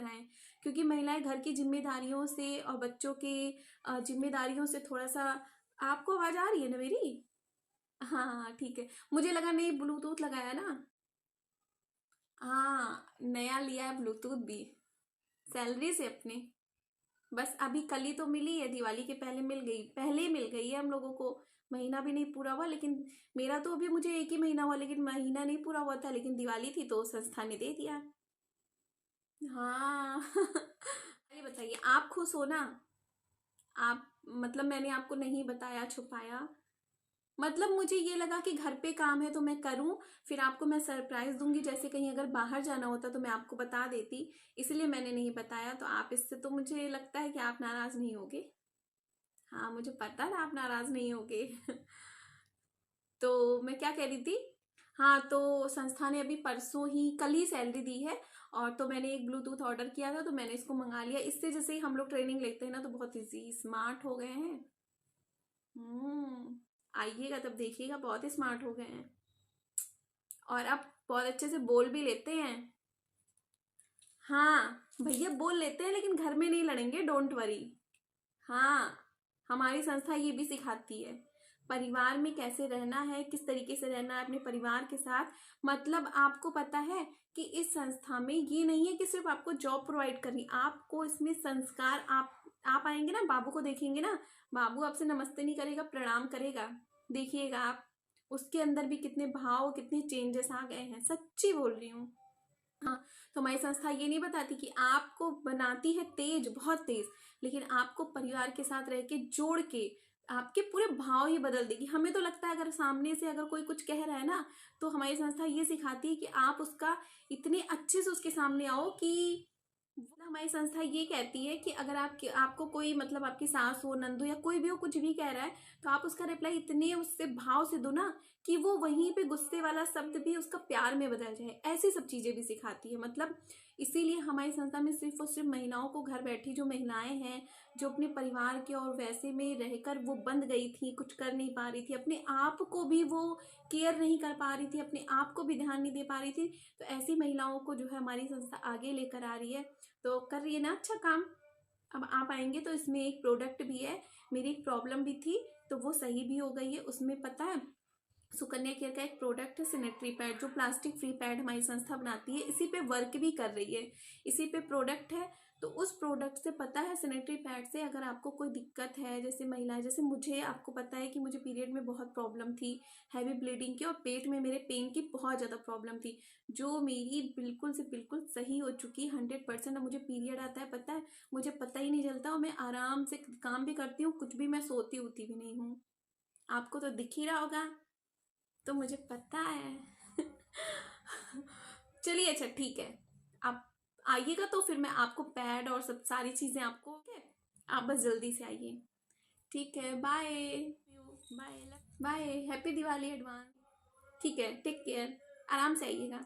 कराएं, क्योंकि महिलाएं घर की जिम्मेदारियों से और बच्चों के जिम्मेदारियों से थोड़ा सा। आपको आवाज आ रही है ना मेरी? हाँ हाँ ठीक है, मुझे लगा नहीं ब्लूटूथ लगाया ना। हाँ नया लिया है ब्लूटूथ भी, सैलरी से अपने। बस अभी कल ही तो मिली है, दिवाली के पहले मिल गई, पहले ही मिल गई है हम लोगों को। महीना भी नहीं पूरा हुआ, लेकिन मेरा तो अभी मुझे 1 ही महीना हुआ, लेकिन महीना नहीं पूरा हुआ था, लेकिन दिवाली थी तो संस्था ने दे दिया। हाँ अरे बताइए, आप खुश हो ना? आप मतलब मैंने आपको नहीं बताया, छुपाया? मतलब मुझे ये लगा कि घर पे काम है तो मैं करूं, फिर आपको मैं सरप्राइज दूंगी, जैसे कहीं अगर बाहर जाना होता तो मैं आपको बता देती, इसलिए मैंने नहीं बताया। तो आप इससे तो मुझे लगता है कि आप नाराज नहीं होगे। हाँ मुझे पता था आप नाराज नहीं होगे तो मैं क्या कह रही थी, हाँ तो संस्था ने अभी परसों ही, कल ही सैलरी दी है, और तो मैंने एक ब्लूटूथ ऑर्डर किया था तो मैंने इसको मंगा लिया। इससे जैसे ही हम लोग ट्रेनिंग लेते हैं ना तो बहुत इजी स्मार्ट हो गए हैं। हम्म, आइएगा तब देखिएगा, बहुत ही स्मार्ट हो गए हैं, और अब बहुत अच्छे से बोल भी लेते हैं। हाँ भैया बोल लेते हैं, लेकिन घर में नहीं लड़ेंगे, डोंट वरी। हाँ हमारी संस्था ये भी सिखाती है परिवार में कैसे रहना है, किस तरीके से रहना है अपने परिवार के साथ। मतलब आपको पता है कि इस संस्था में ये नहीं है कि सिर्फ आपको जॉब प्रोवाइड करनी, आपको इसमें संस्कार, आप आएंगे ना, बाबू को देखेंगे ना, बाबू आपसे नमस्ते नहीं करेगा, प्रणाम करेगा, देखिएगा आप, उसके अंदर भी कितने भाव, कितने चेंजेस आ गए हैं, सच्ची बोल रही हूँ। हाँ तो हमारी संस्था ये नहीं बताती कि आपको बनाती है तेज, बहुत तेज, लेकिन आपको परिवार के साथ रह के जोड़ के आपके पूरे भाव ही बदल देगी। हमें तो लगता है अगर सामने से अगर कोई कुछ कह रहा है ना, तो हमारी संस्था ये सिखाती है कि आप उसका इतने अच्छे से उसके सामने आओ कि हमारी संस्था ये कहती है कि अगर आपको कोई, मतलब आपकी सास हो, नंद हो, या कोई भी हो, कुछ भी कह रहा है, तो आप उसका रिप्लाई इतने उससे भाव से दो ना कि वो वहीं पे गुस्से वाला शब्द भी उसका प्यार में बदल जाए। ऐसी सब चीजें भी सिखाती है। मतलब इसीलिए हमारी संस्था में सिर्फ और सिर्फ महिलाओं को, घर बैठी जो महिलाएं हैं, जो अपने परिवार के और वैसे में रहकर वो बंद गई थी, कुछ कर नहीं पा रही थी, अपने आप को भी वो केयर नहीं कर पा रही थी, अपने आप को भी ध्यान नहीं दे पा रही थी, तो ऐसी महिलाओं को जो है हमारी संस्था आगे लेकर आ रही है। तो कर रही है ना अच्छा काम। अब आप आएंगे तो इसमें एक प्रोडक्ट भी है, मेरी एक प्रॉब्लम भी थी तो वो सही भी हो गई है। उसमें पता है, सुकन्या केयर का एक प्रोडक्ट है सैनिटरी पैड, जो प्लास्टिक फ्री पैड हमारी संस्था बनाती है, इसी पे वर्क भी कर रही है, इसी पे प्रोडक्ट है। तो उस प्रोडक्ट से पता है, सैनिटरी पैड से अगर आपको कोई दिक्कत है, जैसे महिलाएं, जैसे मुझे, आपको पता है कि मुझे पीरियड में बहुत प्रॉब्लम थी, हैवी ब्लीडिंग की, और पेट में मेरे पेन की बहुत ज़्यादा प्रॉब्लम थी, जो मेरी बिल्कुल से बिल्कुल सही हो चुकी, 100%। अब मुझे पीरियड आता है, पता है, मुझे पता ही नहीं चलता, और मैं आराम से काम भी करती हूँ, कुछ भी, मैं सोती होती भी नहीं हूँ। आपको तो दिख ही रहा होगा, तो मुझे पता है चलिए अच्छा ठीक है, आप आइएगा तो फिर मैं आपको पैड और सब सारी चीजें आपको, ओके, आप बस जल्दी से आइए। ठीक है, bye. Bye bye, happy Diwali advance. ठीक है, टेक केयर, आराम से आइएगा।